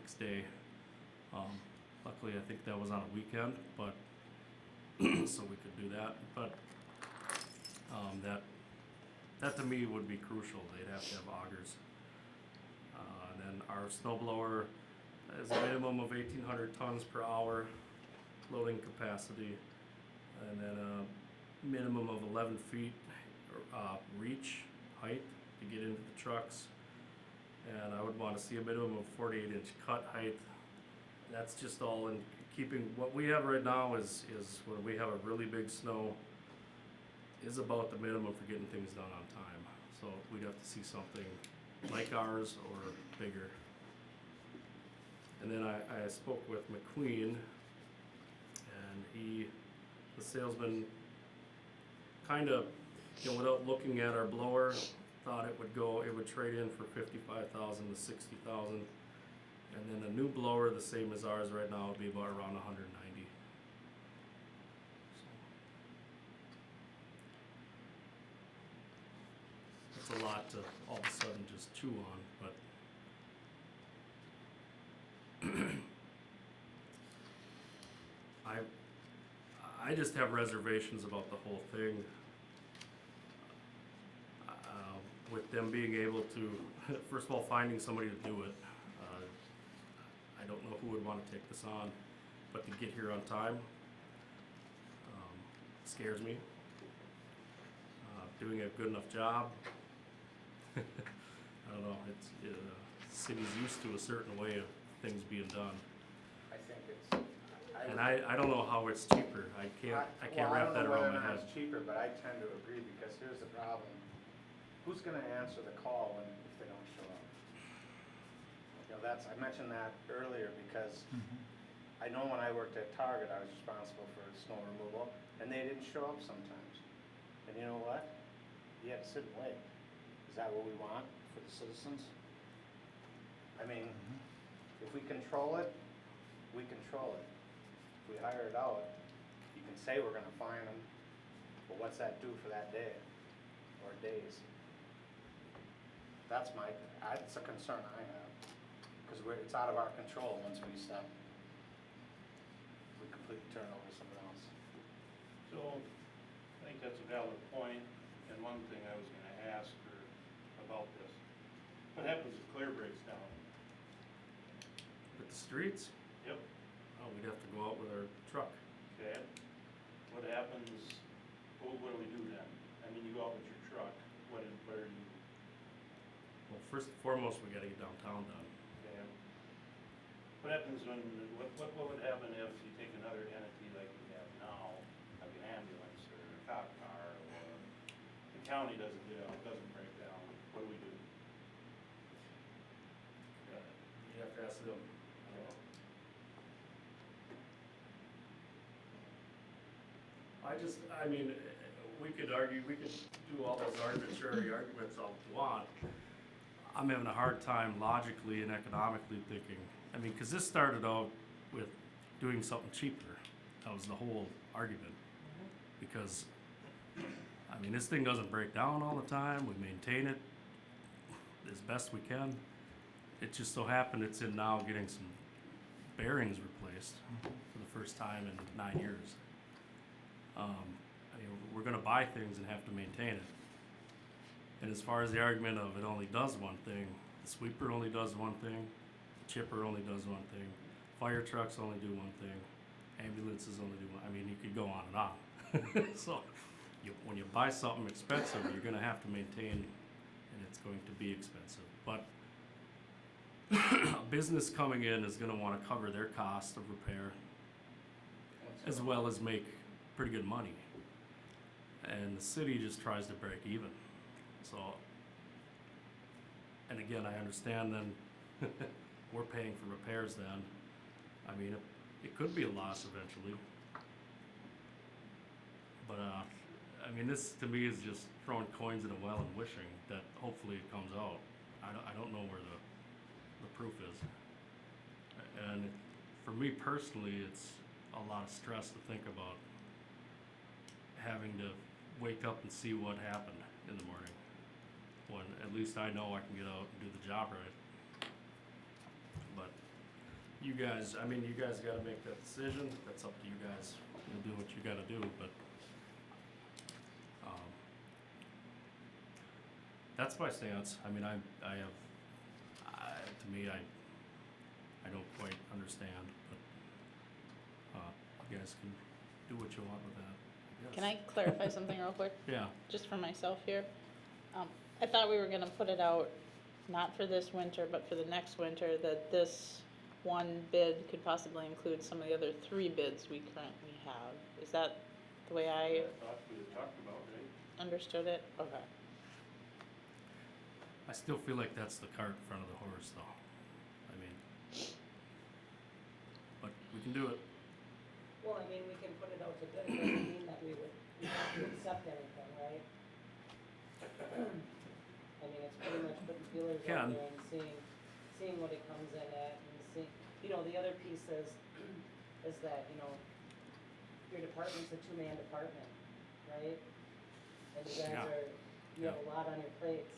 next day. Luckily, I think that was on a weekend, but so we could do that. But that to me would be crucial. They'd have to have augers. And then our snow blower is a minimum of 1,800 tons per hour loading capacity, and then a minimum of 11 feet reach height to get into the trucks. And I would want to see a minimum of 48-inch cut height. That's just all in keeping. What we have right now is when we have a really big snow, is about the minimum for getting things done on time. So we'd have to see something like ours or bigger. And then I spoke with McQueen, and the salesman, kind of, without looking at our blower, thought it would trade in for $55,000 to $60,000, and then a new blower the same as ours right now would be about around 190. So it's a lot to all of a sudden just chew on, but I just have reservations about the whole thing. With them being able to, first of all, finding somebody to do it. I don't know who would want to take this on, but to get here on time scares me. Doing a good enough job, I don't know. The city's used to a certain way of things being done, I think it's. and I don't know how it's cheaper. I can't wrap that around my head. I don't know whether or not it's cheaper, but I tend to agree, because here's the problem. Who's gonna answer the call if they don't show up? I mentioned that earlier because I know when I worked at Target, I was responsible for snow removal, and they didn't show up sometimes. And you know what? You have to sit and wait. Is that what we want for the citizens? I mean, if we control it, we control it. If we hire it out, you can say we're gonna fine them, but what's that do for that day or days? That's a concern I have, because it's out of our control once we stop. We completely turn it over to someone else. So, I think that's a valid point, and one thing I was gonna ask her about this. What happens if Claire breaks down? With the streets, Yep. we'd have to go out with our truck. Okay. What happens, what do we do then? I mean, you go out with your truck, what are you, Well, first and foremost, we gotta get downtown done. okay? What happens what would happen if you take another entity like we have now, like an ambulance or a cop car, or the county doesn't break down, what do we do? You have to ask them. We could do all those arbitrary arguments all we want. I'm having a hard time logically and economically thinking, because this started out with doing something cheaper. That was the whole argument. Because, this thing doesn't break down all the time. We maintain it as best we can. It just so happened it's in now getting some bearings replaced for the first time in 9 years. We're gonna buy things and have to maintain it. And as far as the argument of it only does one thing, the sweeper only does one thing, the chipper only does one thing, fire trucks only do one thing, ambulances only do one. You could go on and on. So when you buy something expensive, you're gonna have to maintain, and it's going to be expensive. But a business coming in is gonna wanna cover their cost of repair, as well as make pretty good money. And the city just tries to break even. So, and again, I understand then we're paying for repairs then. It could be a loss eventually. But, this to me is just throwing coins in a well and wishing that hopefully it comes out. I don't know where the proof is. And for me personally, it's a lot of stress to think about having to wake up and see what happened in the morning, when at least I know I can get out and do the job right. But you guys, I mean, you guys gotta make that decision, that's up to you guys, you'll do what you gotta do, but, that's my stance, I mean, to me, I don't quite understand, but, you guys can do what you want with that, I Can I guess. clarify something real quick, Yeah, just for myself here? I thought we were gonna put it out, not for this winter, but for the next winter, that this one bid could possibly include some of the other 3 bids we currently have. Is that the way I thought we had talked about, right? understood it? Okay. I still feel like that's the cart in front of the horse, though, I mean, but we can do it. Well, I mean, we can put it out to bid, it doesn't mean that we would have to accept anything, right? I mean, it's pretty much putting feelers out Can. there and seeing what it comes in at and the other piece is that, your department's a 2-man department, right? And you guys Yeah. you have a lot on your plates.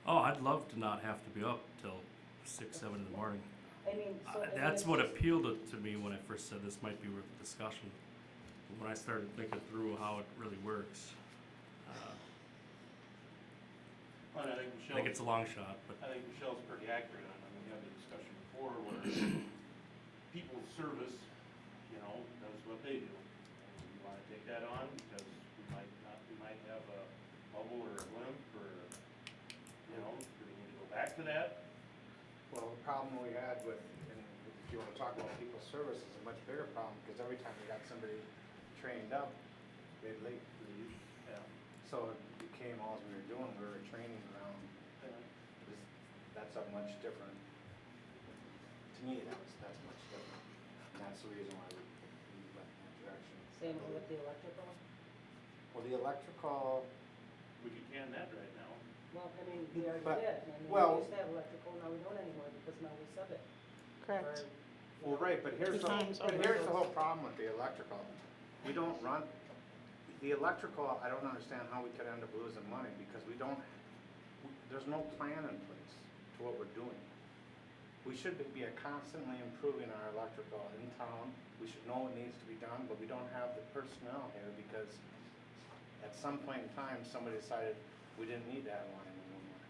Oh, I'd love to not have to be up till 6, 7 in the morning. I mean, That's it's what just- appealed it to me when I first said this might be worth a discussion. When I started thinking through how it really works, Well, I think I Michelle. think it's a long shot, but I think Michelle's pretty accurate on it. We had the discussion before where people's service, does what they do. And we wanna take that on because we might have a bubble or a blimp or, do we need to go back to that? Well, the problem we had with, and if you wanna talk about people's service, is a much bigger problem, because every time we got somebody trained up, they'd leave. Yeah. So it became, all we were doing, we were training around, that's a much different, to me, that's much different. And that's the reason why we went in that direction. Same with the electrical. Well, the electrical, We could can that right now. Well, I mean, we already But- did. I mean, well- we used to have electrical, now we don't anymore because now we sub it. Correct. well, right, but here's Two times but over. here's the whole problem with the electrical. We don't run, the electrical, I don't understand how we could end up losing money, because there's no plan in place to what we're doing. We should be constantly improving our electrical in town, we should know what needs to be done, but we don't have the personnel here, because at some point in time, somebody decided we didn't need that line anymore.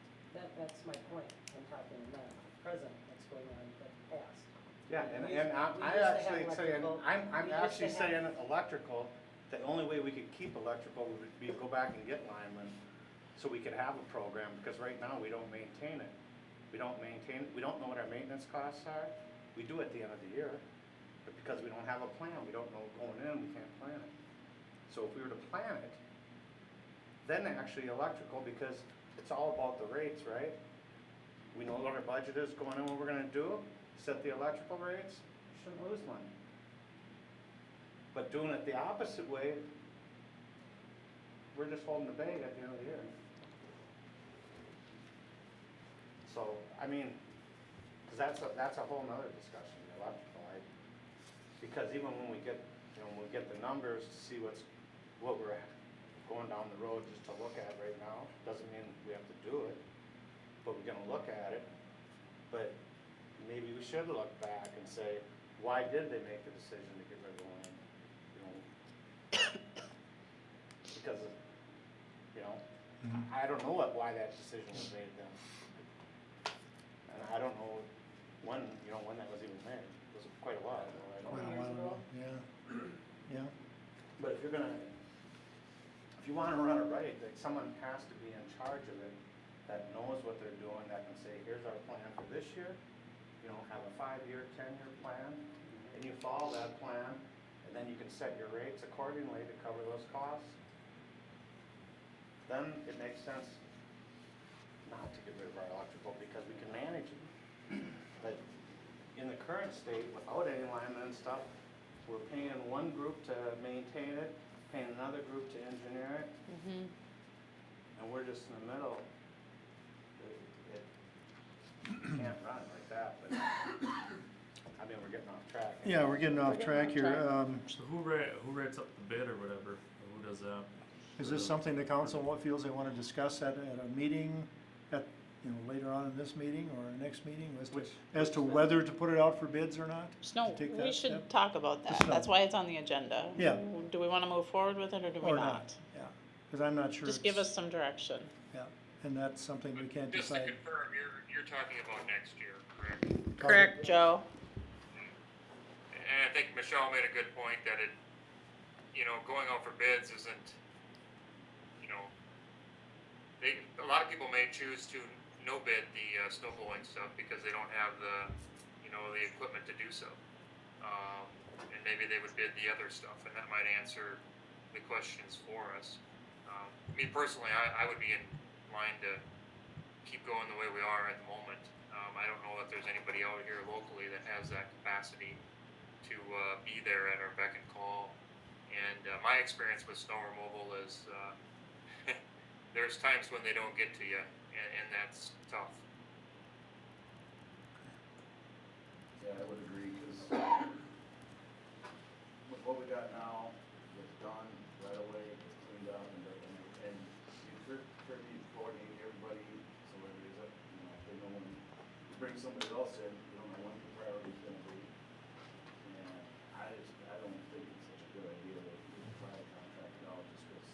That's my point, I'm talking not present, what's going on, but past. Yeah, and We I used to actually have saying, electrical. I'm We used actually to have- saying electrical, the only way we could keep electrical would be go back and get linemen, so we could have a program, because right now, we don't maintain it. We don't know what our maintenance costs are, we do at the end of the year, but because we don't have a plan, we don't know going in, we can't plan it. So if we were to plan it, then actually electrical, because it's all about the rates, right? We know what our budget is going in, what we're gonna do, set the electrical rates, shouldn't lose money. But doing it the opposite way, we're just holding the bag at the end of the year. So, I mean, cause that's a whole nother discussion, the electrical, because even when we get, when we get the numbers to see what we're going down the road just to look at right now, doesn't mean we have to do it, but we're gonna look at it. But maybe we should look back and say, why did they make the decision to get rid of the land? Because of, I don't know why that decision was made then. And I don't know when that was even made, it was quite a while ago, I don't know. Years ago? Yeah. But if you wanna run it right, like someone has to be in charge of it, that knows what they're doing, that can say, here's our plan for this year, have a 5-year, 10-year plan, and you follow that plan, and then you can set your rates accordingly to cover those costs. Then it makes sense not to get rid of our electrical, because we can manage it. But in the current state, without any linemen and stuff, we're paying one group to maintain it, paying another group to engineer it, Mm-hmm. and we're just in the middle. You can't run it like that, but, I mean, we're getting off track. Yeah, we're getting off We're track getting here. off so who writes up the bid or whatever, or who does that? Is this something the council feels they want to discuss at a meeting later on in this meeting or our next meeting Which- as to whether to put it out for bids or not? Snow, To take we that should step? talk about The that, snow. that's why it's on the agenda. Yeah. Do we wanna move forward with it, or do we Or not? not, yeah, cause I'm not sure Just give it's- us some direction. Yeah, and that's something we can't Just to decide. confirm, you're talking about next year, correct? Correct, Joe? And I think Michelle made a good point that it, going out for bids isn't, a lot of people may choose to no bid the snow blowing stuff because they don't have the equipment to do so. And maybe they would bid the other stuff, and that might answer the questions for us. Me personally, I would be inclined to keep going the way we are at the moment. I don't know that there's anybody out here locally that has that capacity to be there at our beck and call. And my experience with snow removal is there's times when they don't get to you, and that's tough. Yeah, I would agree, because with what we got now, it's done right away, it's cleaned up, and you certainly coordinate everybody, so everybody's up, they know when you bring somebody else in, you don't know when the priority's gonna be. And I don't think it's such a good idea to even try to contract it out, just because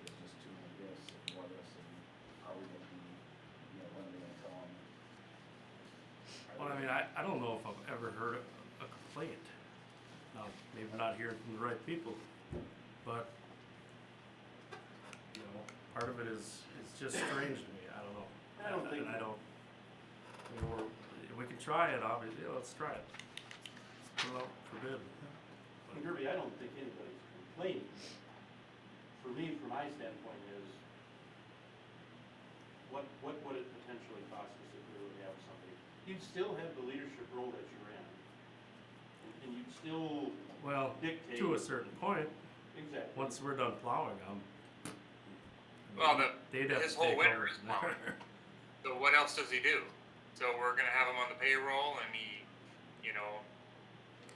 there's just too many gifts and what ifs, and are we gonna be, when are we gonna tell them? Well, I mean, I don't know if I've ever heard a complaint. Now, maybe not hearing from the right people, but, part of it is just strange to me, I don't know. I don't think- And I don't, we can try it, obviously, yeah, let's try it. Let's put it out for bid. And Kirby, I don't think anybody's complaining. For me, from my standpoint is, what would it potentially cost us if we would have somebody? You'd still have the leadership role that you're in. And you'd still Well, dictate. to a certain point, Exactly. once we're done plowing them. Well, they'd have his to whole take winter over is from there. plowing. So what else does he do? So we're gonna have him on the payroll, and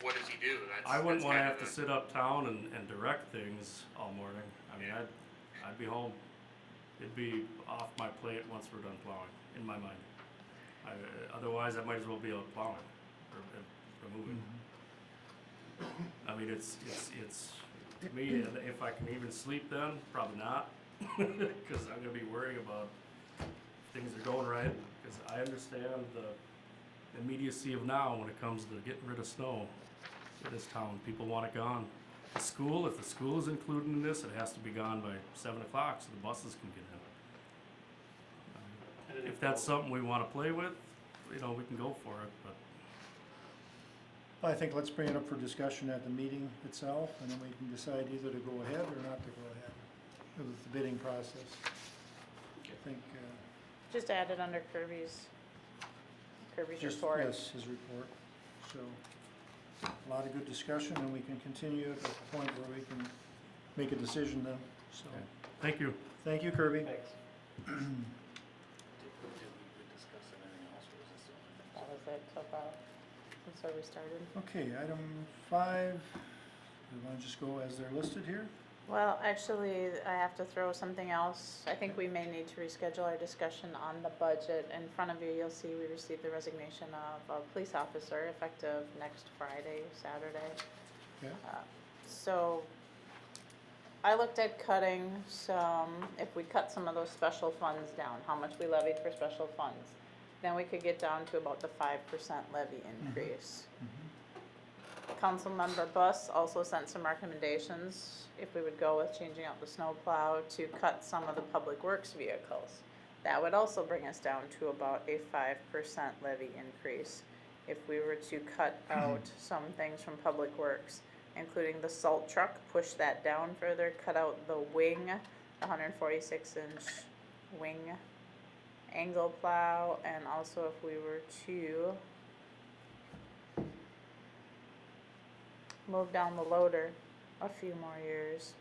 what does he do? I wouldn't that's wanna kind have of to sit uptown and direct things all morning. I mean, I'd be home. It'd be off my plate once we're done plowing, in my mind. Otherwise, I might as well be out plowing or moving. I mean, it's, to me, and if I can even sleep then, probably not. Cause I'm gonna be worrying about if things are going right, cause I understand the immediacy of now when it comes to getting rid of snow in this town. People want it gone. The school, if the school is included in this, it has to be gone by 7 o'clock so the buses can get in. And If that's something we wanna play with, we can go for it, but I think let's bring it up for discussion at the meeting itself, and then we can decide either to go ahead or not to go ahead with the bidding process. I think, Just add it under Kirby's just, report. yes, his report, so, a lot of good discussion, and we can continue at the point where we can make a decision then, so. Okay. Thank you. Thank you, Kirby. Thanks. Did we discuss anything else, or was this the only thing? That was it so far, since where we started. Okay, item 5, we wanna just go as they're listed here? Well, actually, I have to throw something else. I think we may need to reschedule our discussion on the budget. In front of you, you'll see we received the resignation of a police officer effective next Friday, Saturday. Yeah. So I looked at cutting if we cut some of those special funds down, how much we levied for special funds, then we could get down to about the 5% levy increase. Councilmember Buss also sent some recommendations if we would go with changing out the snowplow to cut some of the public works vehicles. That would also bring us down to about a 5% levy increase. If we were to cut out some things from public works, including the salt truck, push that down further, cut out the wing, the 146-inch wing angle plow, and also if we were to move down the loader a few more years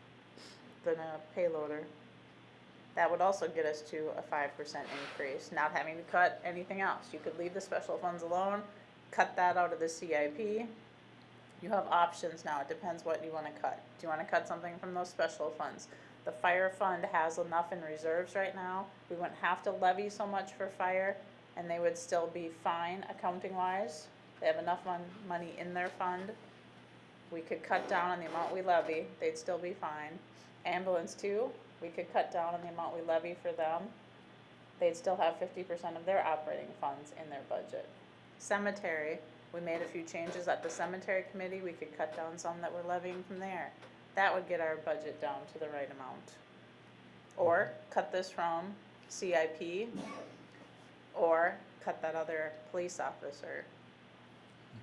than a payloader, that would also get us to a 5% increase, not having to cut anything else. You could leave the special funds alone, cut that out of the CIP. You have options now, it depends what you wanna cut. Do you wanna cut something from those special funds? The fire fund has enough in reserves right now. We wouldn't have to levy so much for fire, and they would still be fine accounting wise. They have enough money in their fund. We could cut down on the amount we levy, they'd still be fine. Ambulance too, we could cut down on the amount we levy for them. They'd still have 50% of their operating funds in their budget. Cemetery, we made a few changes at the cemetery committee, we could cut down some that we're levying from there. That would get our budget down to the right amount. Or cut this from CIP, or cut that other police officer.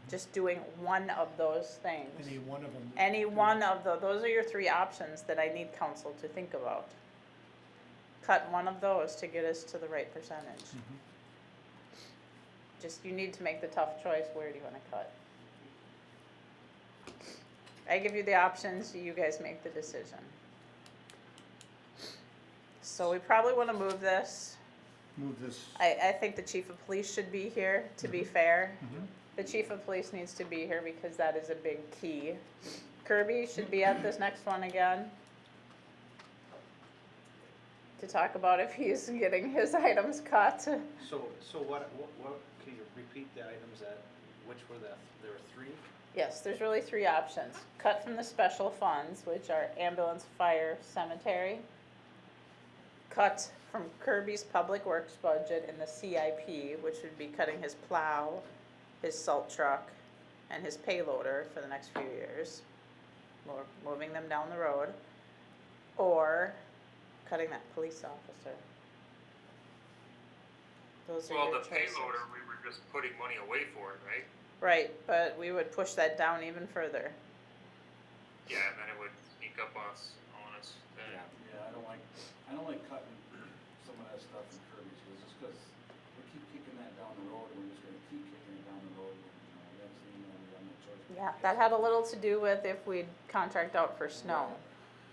Just doing one of those things. Any one of them. Any one of those are your three options that I need council to think about. Cut one of those to get us to the right percentage. Just, you need to make the tough choice, where do you wanna cut? I give you the options, you guys make the decision. So we probably wanna move this. Move this. I think the chief of police should be here, to be fair. The chief of police needs to be here because that is a big key. Kirby should be at this next one again. To talk about if he's getting his items cut. So what, can you repeat the items which were there were three? Yes, there's really three options. Cut from the special funds, which are ambulance, fire, cemetery. Cut from Kirby's public works budget in the CIP, which would be cutting his plow, his salt truck, and his payloader for the next few years. We're moving them down the road. Or cutting that police officer. Those are Well, your the choices. payloader, we were just putting money away for it, right? Right, but we would push that down even further. Yeah, and then it would sneak up on us then. Yeah, I don't like cutting some of that stuff in Kirby's, just cause we keep kicking that down the road, and we're just gonna keep kicking it down the road, next thing you know, we have no choice. but to Yeah, fix that it. had a little to do with if we'd contract out for snow.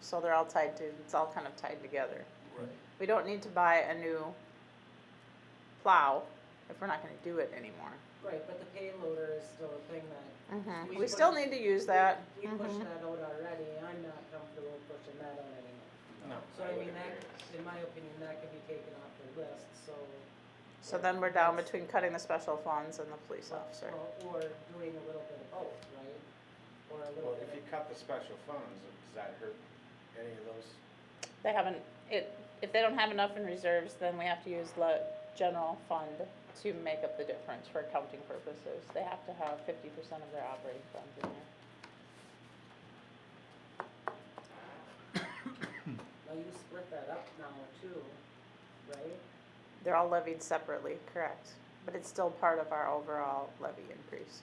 So they're all tied to, it's all kind of tied together. Right. We don't need to buy a new plow if we're not gonna do it anymore. Right, but the payloader is still a thing that. We We still push- need to use that. We pushed Mhm. that out already, I'm not comfortable pushing that out anymore. No. So I mean, that, in my opinion, that could be taken off the list, so. So then we're down between cutting the special funds and the police officer. Or doing a little bit of both, right? Or a little Well, bit if you of, cut the special funds, does that hurt any of those? They haven't, if they don't have enough in reserves, then we have to use the general fund to make up the difference for accounting purposes. They have to have 50% of their operating funds in there. now you split that up now too, right? They're all levied separately, correct, but it's still part of our overall levy increase.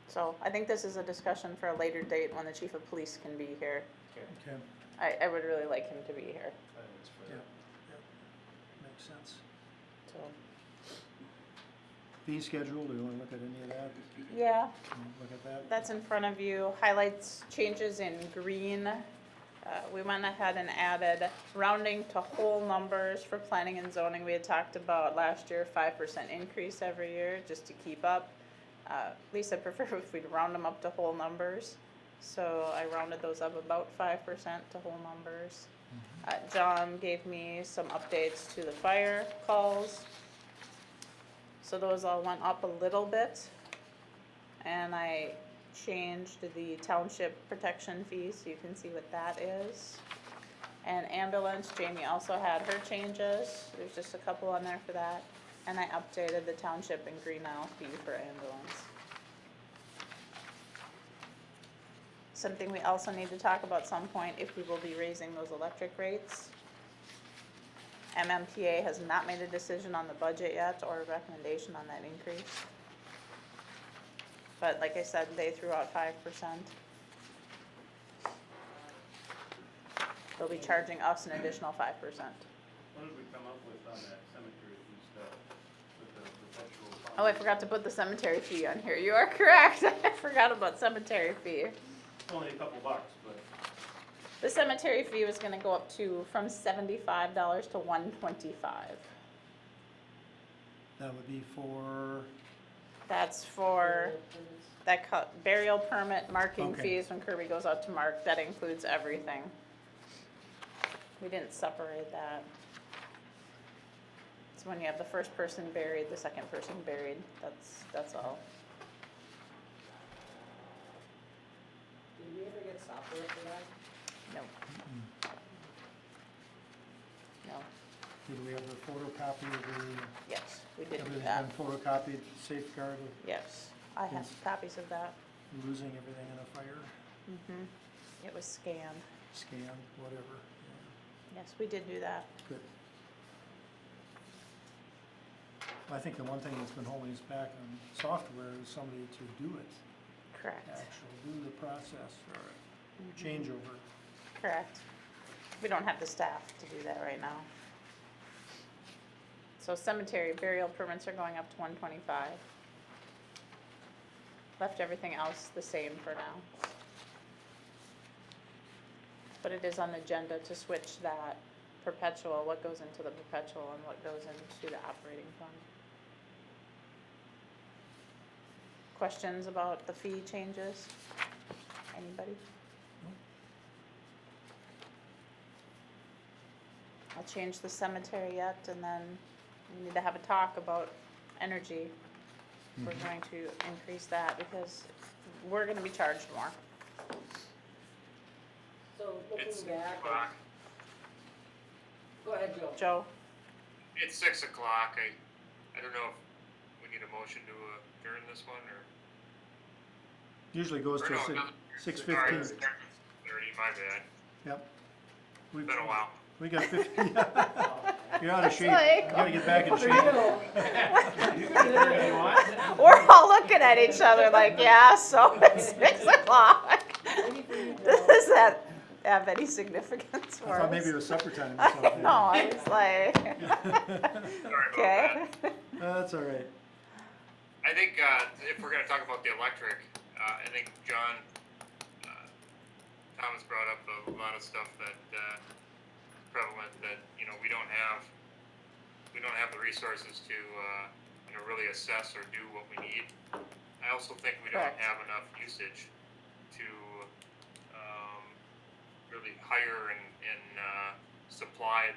So I think this is a discussion for a later date when the chief of police can be here. Okay, I would really like him to be here, I think it's fair. Yeah. Makes sense. so. Fee schedule, do you wanna look at any of that? Yeah, Look at that? that's in front of you. Highlights changes in green. We went ahead and added rounding to whole numbers for planning and zoning. We had talked about last year, 5% increase every year, just to keep up. Lisa preferred if we'd round them up to whole numbers. So I rounded those up about 5% to whole numbers. John gave me some updates to the fire calls. So those all went up a little bit. And I changed the township protection fee, so you can see what that is. And ambulance, Jamie also had her changes, there's just a couple on there for that. And I updated the township and Green Isle fee for ambulance. Something we also need to talk about some point, if we will be raising those electric rates. MMPA has not made a decision on the budget yet or a recommendation on that increase. But like I said, they threw out 5%. They'll be charging us an additional 5%. What did we come up with on that cemetery fee stuff with the perpetual fund? Oh, I forgot to put the cemetery fee on here. You are correct. I forgot about cemetery fee. Only a couple bucks, but The cemetery fee was gonna go up from $75 to $125. That would be for, That's for, that burial permit marking Okay. fees when Kirby goes out to mark, that includes everything. We didn't separate that. It's when you have the first person buried, the second person buried, that's all. Did we ever get software for that? No, no, Did we have a photocopy of the, yes, we did do everything that, been photocopied, safeguard of yes. I have Yes. copies of that. losing everything in a fire, It was scanned. scanned, whatever, Yes, we did do that. good. I think the one thing that's been holding us back on software is somebody to do it, Correct. actually do the process or changeover. Correct. We don't have the staff to do that right now. So cemetery burial permits are going up to 125. Left everything else the same for now. But it is on the agenda to switch that perpetual, what goes into the perpetual and what goes into the operating fund. Questions about the fee changes? Anybody? I'll change the cemetery yet, and then we need to have a talk about energy. We're going to increase that because we're gonna be charged more. So It's looking back, 6 o'clock. go ahead, Joe. Joe? It's 6 o'clock. I don't know if we need a motion to adjourn this one or. Usually goes Or to no, six, no, 6:15. sorry, 30, my bad. Yep. It's been a while. We got 50. You're out of shape. like- You gotta get back in shape. We're all looking at each other like, yeah, so it's 6 o'clock. Does that have any significance I for us? thought maybe it was supper time or I something. know, I was like, Sorry about okay. That's all right. I think if we're gonna talk about the electric, I think John, Thomas brought up a lot of stuff that prevalent that we don't have the resources to really assess or do what we need. I also think we don't Correct. have enough usage to really hire and supply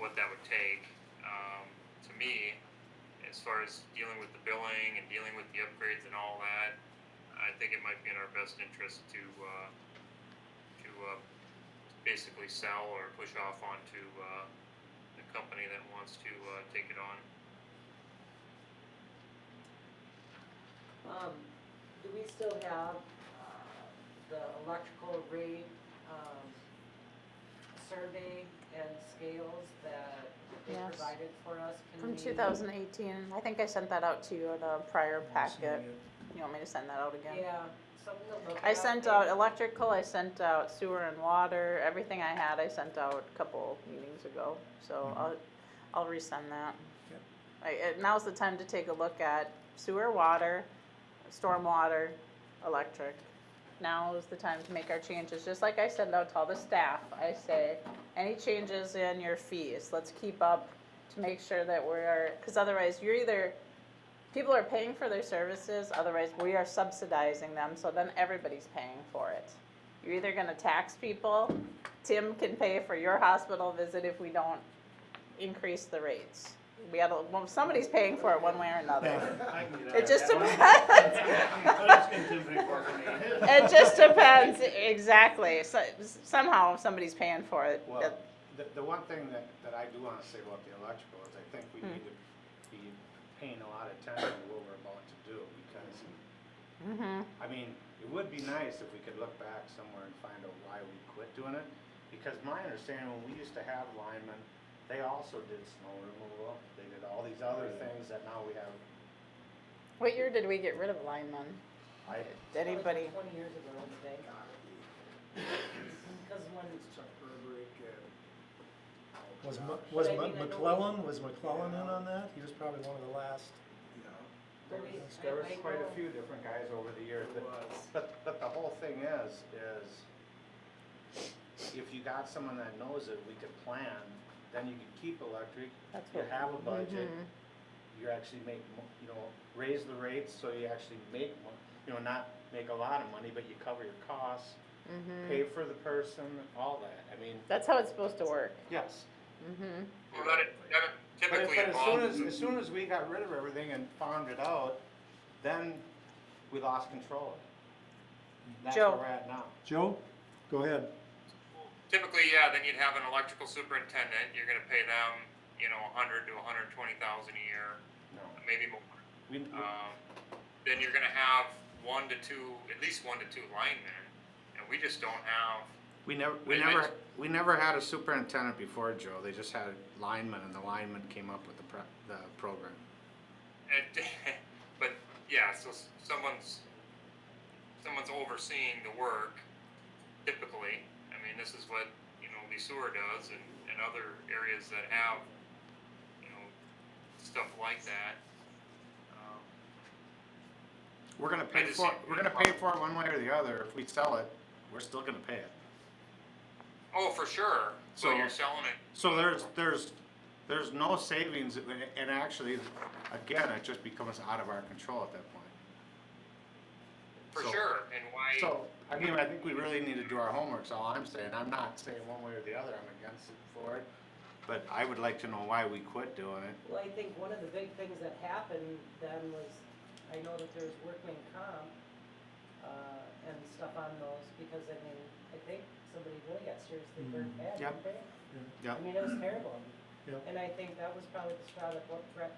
what that would take. To me, as far as dealing with the billing and dealing with the upgrades and all that, I think it might be in our best interest to basically sell or push off onto the company that wants to take it on. Do we still have, the electrical rate, survey and scales that they Yes. provided for us? Can From we- 2018, I think I sent that out to you in a prior packet. You want me to send that out again? Yeah, something to look at. I sent out electrical, I sent out sewer and water, everything I had, I sent out a couple meetings ago, so I'll resend that. Now's the time to take a look at sewer, water, stormwater, electric. Now is the time to make our changes, just like I send out to all the staff, I say, any changes in your fees, let's keep up to make sure that cause otherwise people are paying for their services, otherwise we are subsidizing them, so then everybody's paying for it. You're either gonna tax people, Tim can pay for your hospital visit if we don't increase the rates. Somebody's paying for it one way or another. It just depends. It just depends, exactly, so, somehow somebody's paying for it. Well, the one thing that I do wanna say about the electrical is I think we need to be paying a lot of attention to what we're about to do, because, I mean, it would be nice if we could look back somewhere and find out why we quit doing it, because my understanding, when we used to have linemen, they also did snow removal, they did all these other things that now we have. What year did we get rid of linemen? That was Anybody? 20 years ago, I think. Because when, Was But I mean, I know McClellan in on that? He was probably one of the last. There was quite a few different guys over the years, but the whole thing is if you got someone that knows it, we could plan, then you could keep electric, That's you what- have a budget, you actually make, you know, raise the rates so you actually make, you know, not make a lot of money, but you cover your costs, pay for the person, all that. I mean, That's how it's supposed to work. yes. Well, that But typically as involves. as soon as we got rid of everything and found it out, then we lost control of it. That's Joe. where we're at now. Joe, go ahead. Typically, yeah, then you'd have an electrical superintendent, you're gonna pay them, you know, 100 to 120,000 a year, No. maybe more. We, Then you're gonna have at least one to two linemen, and we just don't have. we never had a superintendent before, Joe. They just had linemen, and the linemen came up with the program. And, but yeah, so someone's overseeing the work. Typically, I mean, this is what Lesueur does, and other areas that have stuff like that. We're gonna pay I just for see- it. We're gonna pay for it one way or the other. If we sell it, we're still gonna pay it. Oh, for sure. So So- you're selling it. So there's no savings, and actually, again, it just becomes out of our control at that point. For So- sure, and why? So, I mean, I think we really need to do our homework, is all I'm saying. I'm not saying one way or the other, I'm against it for it. But I would like to know why we quit doing it. Well, I think one of the big things that happened then was, I know that there's workman comp, and stuff on those, because I mean, I think somebody really got seriously hurt bad, Yep. didn't they? Yep. I mean, it was terrible. Yep. And I think that was probably the straw that broke the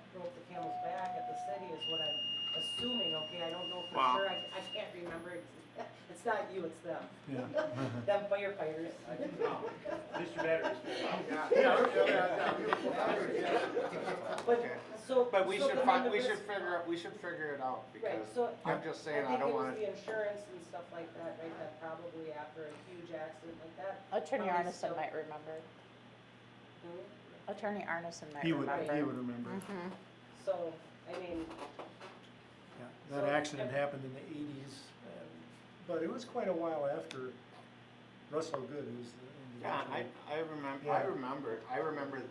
camel's back at the city, is what I'm assuming, okay, I don't know for Well- sure, I can't remember, it's not you, it's them. Yeah. Them firefighters. Mr. Batteries. But, Okay. so. But we so should the find, numbers- we should figure it out, Right, because so. I'm just saying, I don't wanna. I think it was the insurance and stuff like that, right, that probably after a huge accident like that. Attorney probably Arneson still- might remember. Hmm? Attorney Arneson might He would remember. remember. Mhm. So, I mean, Yeah, that accident happened in the 80s, but it was quite a while after Russell Good, who's the Yeah, individual. I remember, Yeah. I remember And,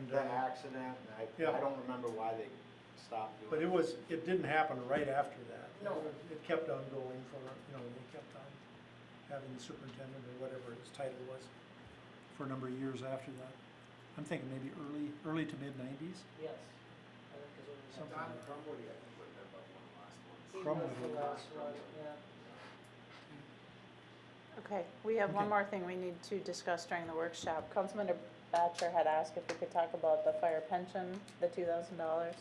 the accident, and yeah. I don't remember why they stopped but doing it. it didn't happen right after that. No. It kept on going for, they kept on having the superintendent or whatever his title was for a number of years after that. I'm thinking maybe early to mid-90s. yes. I think 'cause it was- Something like that. He was Crumwood the was last one, yeah. Okay, we have one Okay. more thing we need to discuss during the workshop. Councilman Batcher had asked if we could talk about the fire pension, the $2,000.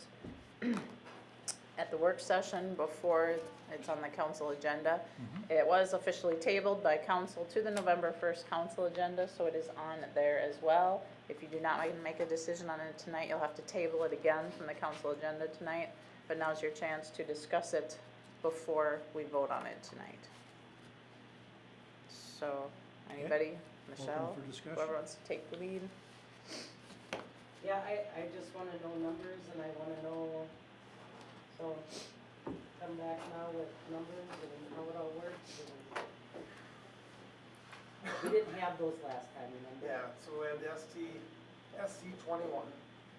At the work session before it's on the council agenda. It was officially tabled by council to the November 1st council agenda, so it is on there as well. If you do not make a decision on it tonight, you'll have to table it again from the council agenda tonight. But now's your chance to discuss it before we vote on it tonight. So, anybody? Michelle? for discussion. Whoever wants to take the lead? Yeah, I just wanna know numbers and I wanna know, so come back now with numbers and how it all works and. We didn't have those last time, remember? Yeah, so we had the SC 21,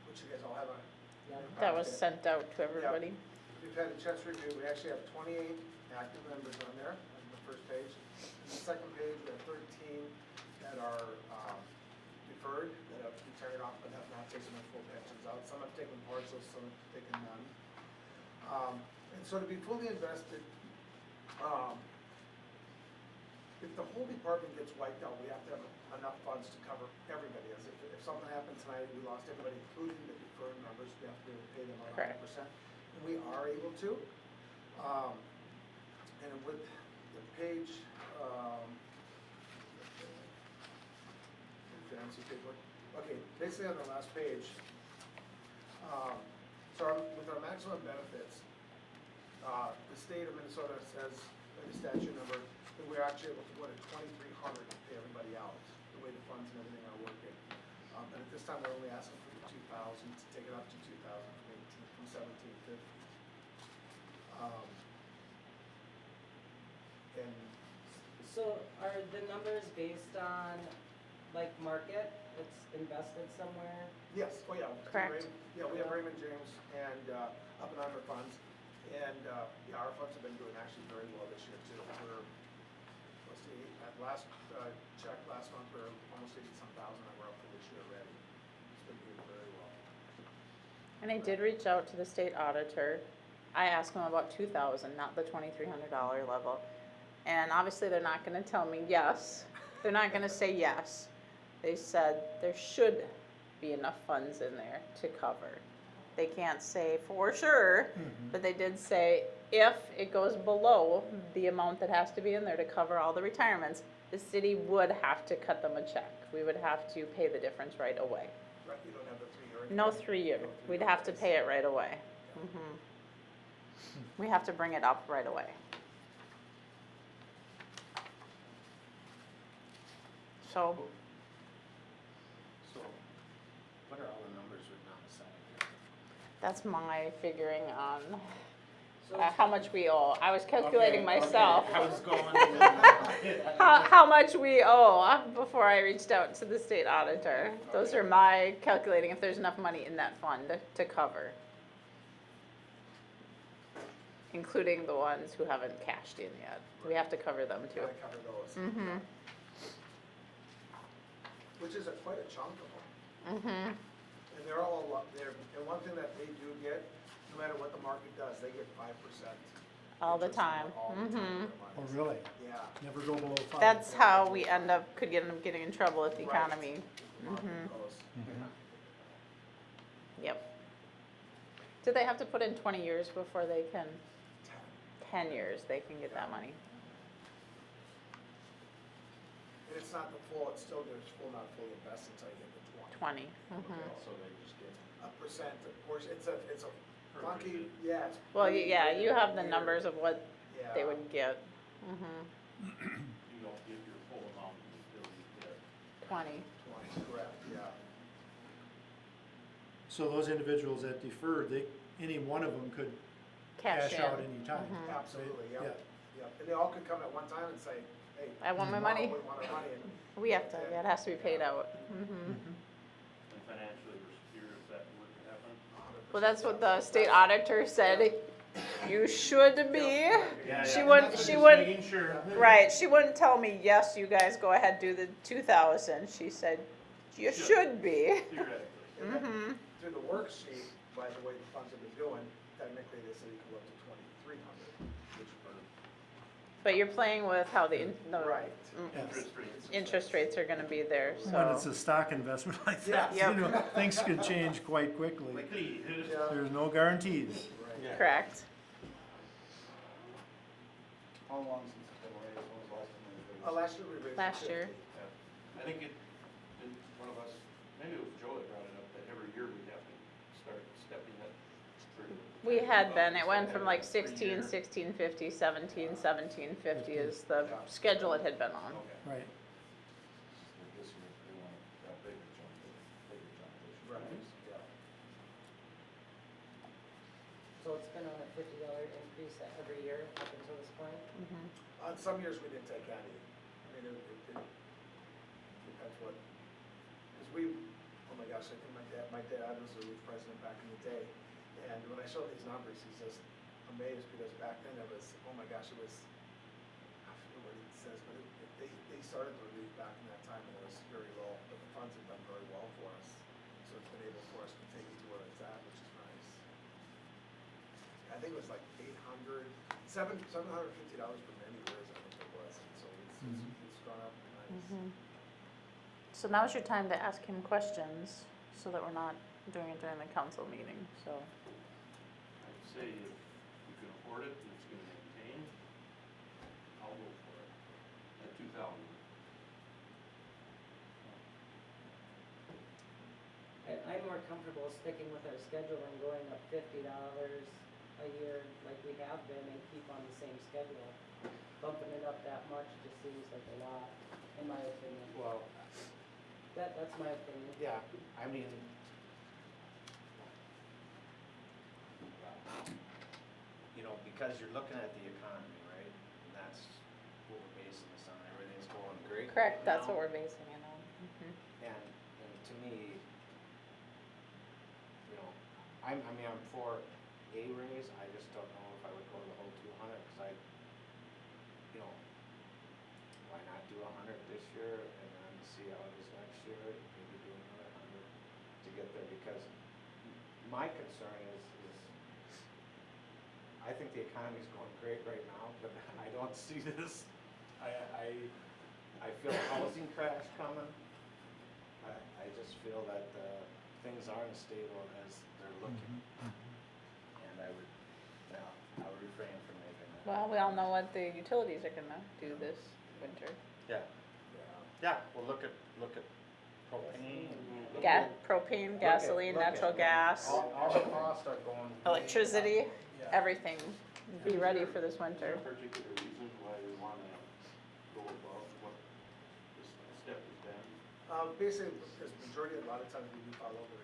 which you guys all have on. Yeah. That was sent out to everybody. We've had a chance to review, we actually have 28 active members on there, on the first page. On the second page, we have 13 that are deferred, that have retired off but have not taken their full pensions out. Some have taken partial, some have taken none. And so to be fully invested, if the whole department gets wiped out, we have to have enough funds to cover everybody. As if something happened tonight, we lost everybody, including the deferred members, we have to be able to pay them 100%. And we are able to. And with the page, fancy paper. Okay, basically on the last page, with our maximum benefits, the state of Minnesota says, in the statute number, that we're actually able to go to 2,300 to pay everybody out, the way the funds and everything are working. And at this time, we're only asking for the 2,000 to take it up to 2,000 from 1,750. And So are the numbers based on like market it's invested somewhere? Yes, oh yeah. Correct. Yeah, we have Raymond James and, up and under funds, and, yeah, our funds have been doing actually very well this year too. We're, let's see, at last, check last month, we're almost 80-some thousand that we're up for this year already. It's been doing very well. And I did reach out to the state auditor. I asked them about 2,000, not the $2,300 level. And obviously they're not gonna tell me yes. They're not gonna say yes. They said there should be enough funds in there to cover. They can't say for sure, but they did say if it goes below the amount that has to be in there to cover all the retirements, the city would have to cut them a check. We would have to pay the difference right away. Right, you don't have the 3 year. No 3-year. We'd have to pay it right away. We have to bring it up right away. So, So, what are all the numbers written on the side here? that's my figuring on So how much we owe. I was calculating myself. I was going. How much we owe before I reached out to the state auditor. Those are my calculating if there's enough money in that fund to cover. Including the ones who haven't cashed in yet. We have to cover them too. Gotta cover those. Mm-hmm. Which is quite a chunk of them. Mm-hmm. And they're all up there, and one thing that they do get, no matter what the market does, they get 5%. All the interest on time. all the time Mm-hmm. with Oh, their monies. really? Yeah. Never go below 5? That's how we end up, could end up getting in trouble with the Right. economy. The market Mhm. goes. Yep. Do they have to put in 20 years before they can, 10 years, they can get that money? And it's not the full, it's still, there's full, not fully invested until you hit the 20. 20. Mhm. So they just get. A percent, of course, it's a funky, yeah. It's Well, pretty yeah, you have the weird. numbers of what Yeah. they would get. Mhm. You don't get your full amount until you get 20. 20, correct, yeah. So those individuals that deferred, any one of them could Cash cash out in. any time. Mhm. Absolutely, Yeah. yep, yep. And they all could come at one time and say, hey. I want my tomorrow money. We want our money. And We have to, yeah, it has to be paid out. Mhm. And financially, we're secure if that were to happen. 100%. Well, that's what the state auditor said. You should be. Yeah, She yeah. wouldn't, Just she wouldn't, making sure. right, she wouldn't tell me, yes, you guys go ahead, do the 2,000. She said, you should be. Theoretically. And then Mhm. through the worksheet, by the way the funds have been doing, technically they say you can go up to 2,300, which for. But you're playing with how the Right. Yes. Interest rates. interest rates are gonna be there, When it's so. a stock investment like that, Yeah. you know, things could change quite quickly. Quickly. Yeah. There's no guarantees. Right. Correct. How long since it's been raised? When was the last time it was raised? Last year we raised. it Last year. 50. I think one of us, maybe it was Joe that brought it up, that every year we'd have to start stepping it. We had been, it went from like Every 16, year. 1650, 17, 1750 is the schedule it had been on. Okay. Right. This year, they want a bigger jump this year. Right, yeah. So it's been on a $50 increase every year up until this point? Mhm. On some years we didn't take any. I mean, it depends what, because oh my gosh, I think my dad was the youth president back in the day. And when I showed these numbers, he's just amazed because back then it was, oh my gosh, it was, I forget what it says, but they started the relief back in that time and it was very low, but the funds have done very well for us. So it's been able for us to take it to where it's at, which is nice. I think it was like $750 for many years, I think it was, and so it's gone up nice. Mhm. So now's your time to ask him questions, so that we're not doing it during the council meeting, so. I'd say if you can afford it and it's gonna maintain, I'll go for it at 2,000. I'm more comfortable sticking with our schedule and going up $50 a year like we have been and keep on the same schedule. Bumping it up that much just seems like a lot, in my opinion. Well, That's my opinion. yeah, I mean, you know, because you're looking at the economy, right? And that's what we're basing this on. Everything's going great. Correct, that's now. what we're basing it on. Mhm. And me, you know, I'm for a raise, I just don't know if I would go to the whole 200, cause you know, why not do 100 this year and then see how it is next year, maybe do another 100 to get there, because my concern is I think the economy's going great right now, but I don't see this. I feel a housing crash coming. I just feel that things aren't as stable as they're looking. And I would refrain from making that. Well, we all know what the utilities are gonna do this winter. Yeah. Yeah, well, look at propane. Propane, gasoline, look at- natural gas, All the costs are going. way electricity, up. everything. Be ready for this Is there winter. a particular reason why we wanna go above what this step has been? Basically, because majority, a lot of times we do follow the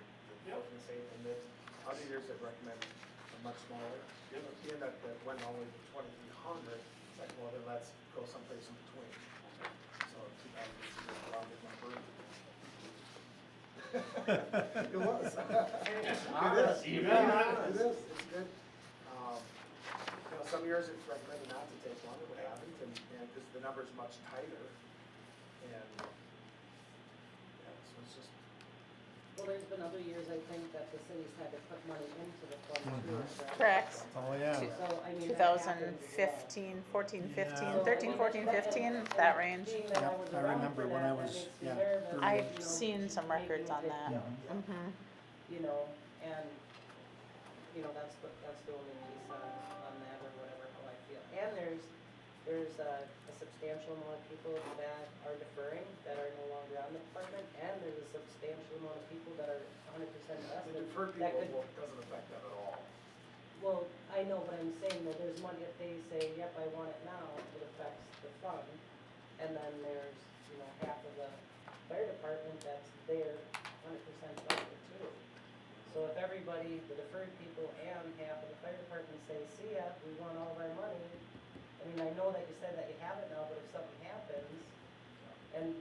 Yep. and say, and then other years that recommend a much smaller. Yep. Being that went all the way to 2,300, it's like, well, then let's go someplace in between. So 2006 is around with my birthday. It was. honest, It is. even Yeah, honest. it is, it's good. You know, some years it's recommended not to take one, but we haven't, and because the number's much tighter, and, yeah, so it's just, Well, there's been other years, I think, that the cities had to put money into the fund too. Correct. Oh, yeah. So, I mean, that happens as well. 2015, 14, 15, Yeah. 13, 14, 15, that range. Being that I Yep, was I around remember for when that, I that was- makes me yeah, nervous, early. I've you know, seen some making records a on big that. jump, Mm-hmm. You know, and, that's the only piece on that or whatever, how I feel. And there's a substantial amount of people that are deferring, that are no longer on the department, and there's a substantial amount of people that are 100% the vested. deferred that people could- doesn't affect that at all. Well, I know, but I'm saying that there's money, if they say, yep, I want it now, it affects the fund. And then there's, half of the fire department that's there 100% vested too. So if everybody, the deferred people and half of the fire department say, see ya, we want all of our money. I mean, I know that you said that you have it now, but if something happens, and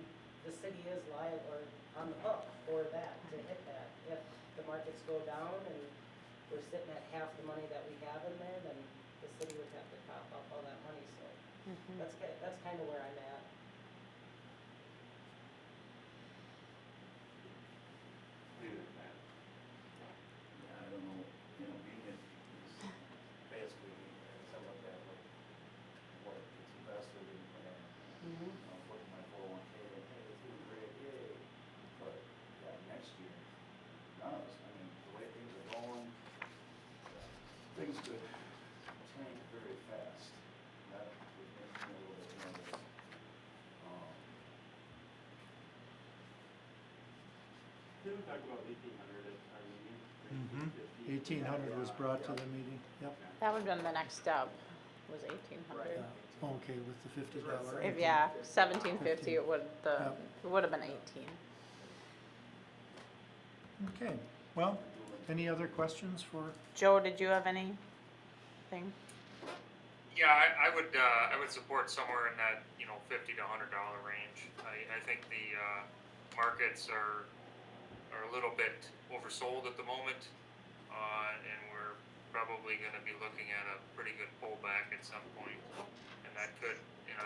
the city is liable or on the hook for that, to hit that. If the markets go down and we're sitting at half the money that we have in there, then the city would have to cough up all that money, so that's kind of where I'm at. Leave it at that. Yeah, I don't know, being it, it's basically, as I look at what gets invested in, putting my 401k in, hey, it's doing great, yay. But, yeah, next year, none of us, I mean, the way things are going, things could tank very fast. That would make me a little bit nervous. Didn't we talk about 1,800 at our meeting? Mhm. 1,850? 1,800 was brought to the meeting, yep. That would've been the next step, was 1,800. Okay, with the $50. If, yeah, 1,750, it would, Yep. it would've been 18. Okay, well, any other questions for, Joe, did you have anything? Yeah, I would support somewhere in that, $50 to $100 range. I think the markets are a little bit oversold at the moment, and we're probably going to be looking at a pretty good pullback at some point, and that could,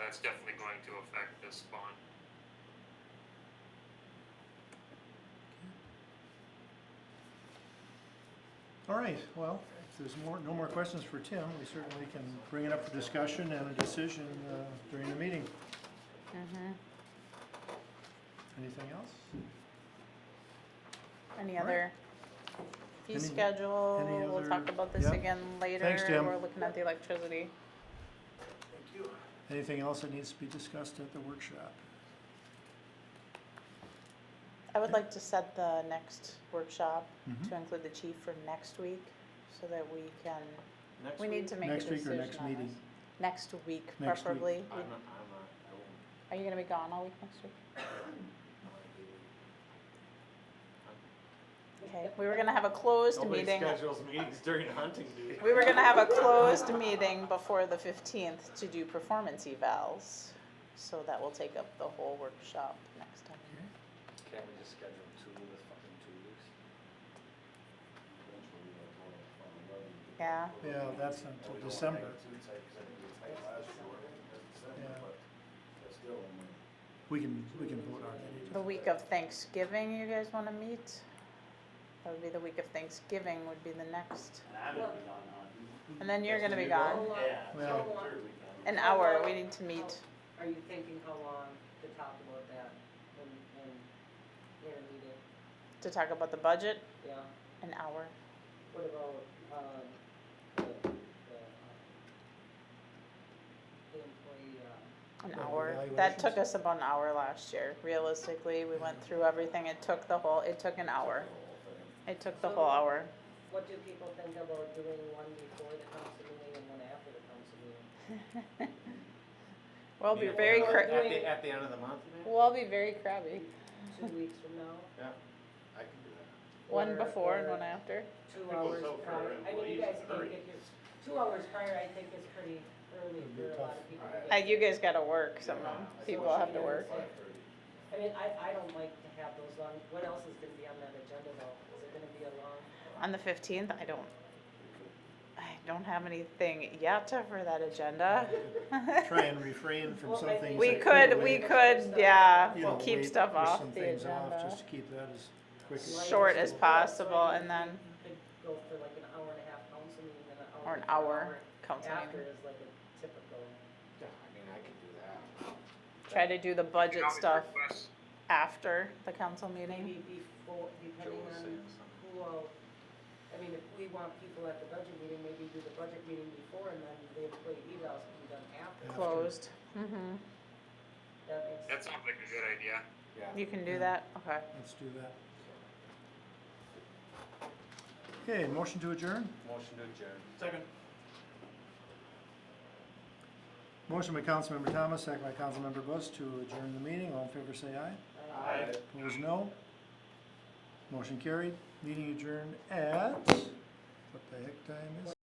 that's definitely going to affect this fund. all right, well, if there's no more questions for Tim, we certainly can bring it up for discussion and a decision during the meeting. Mm-hmm. Anything else? Any All right. other fee Any schedule? We'll other- talk about this yeah. again later. Thanks, Tim. We're looking at the electricity. Thank you. Anything else that needs to be discussed at the workshop? I would like to set the next workshop Mhm. to include the chief for next week, so that we can, Next we need to make a Next week or decision next on meeting? this. Next week, Next week. preferably. I'm not, I won't. Are you gonna be gone all week next week? Okay, we were gonna have a closed meeting. schedules meetings during hunting duty. We were gonna have a closed meeting before the 15th to do performance evals, so that will take up the whole workshop next time. Can't we just schedule 2 this Yeah, Yeah, that's until December. It's like last year, December, Yeah. but it's still only. We can vote on it. the week of Thanksgiving, you guys wanna meet? That would be the week of Thanksgiving would be the next, And I'm gonna be gone on. and then you're That's gonna when be you go? gone. Yeah, Well- so third weekend. An hour, we need to meet. Are you thinking how long to talk about that in a meeting? To talk about the budget, Yeah, an hour. what about, the employee, An Well, hour. That took evaluations? us about an hour last year. Realistically, we went through everything. It took an hour. It took the whole hour. what do people think about doing one before the council meeting and one after the council meeting? We'll be very, At the end of the month, you mean? we'll be very crabby. 2 weeks from now? Yeah, I can do that. One Or- before and or one after. 2 People hours so for prior. I mean, you employees, guys can hurry. get your, 2 hours prior, I think is pretty early It'd be for a lot tough. of people. to Alright. get You there. guys gotta work, some people have to work. I mean, I don't like to have those long, what else is gonna be on that agenda though? Is it gonna be a long? On the 15th, I don't have anything yet for that agenda. Try and refrain from Well, some I things. think We that could, wait, yeah, you know, keep wait, stuff push off some the things off, agenda. just to keep that as quick as. Short as possible. possible, and then, You could go for like an hour and a half council meeting and an hour. or an hour council After meeting. is like a typical. Yeah, I mean, I can do that. Try to do the You budget can always stuff request- after the council meeting. Maybe before, depending Joe was on saying something. who all, I mean, if we want people at the budget meeting, maybe do the budget meeting before and then the employee evals can be done after. Closed. Mm-hmm. That makes. That sounds like a good idea. Yeah. You can do that? Okay. Let's do that. Okay, motion to adjourn? Motion to adjourn. Second. Motion by Councilmember Thomas, second by Councilmember Buss to adjourn the meeting. All in favor say aye. Aye. Opposed, no. Motion carried. Meeting adjourned at, what the heck time is it?